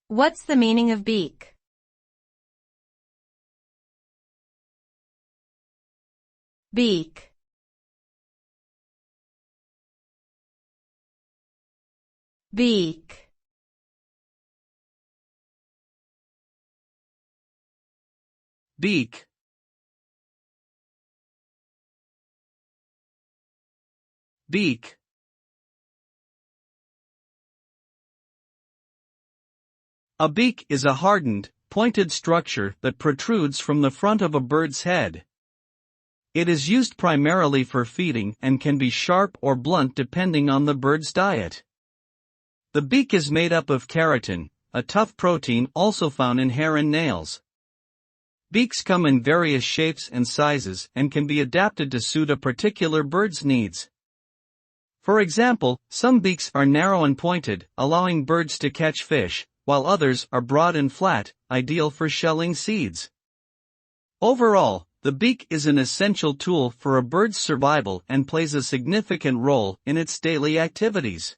What's the meaning of beak? Beak. Beak. Beak. Beak. A beak is a hardened, pointed structure that protrudes from the front of a bird's head. It is used primarily for feeding and can be sharp or blunt depending on the bird's diet. The beak is made up of keratin, a tough protein also found in hair and nails. Beaks come in various shapes and sizes and can be adapted to suit a particular bird's needs. For example, some beaks are narrow and pointed, allowing birds to catch fish, while others are broad and flat, ideal for shelling seeds. Overall, the beak is an essential tool for a bird's survival and plays a significant role in its daily activities.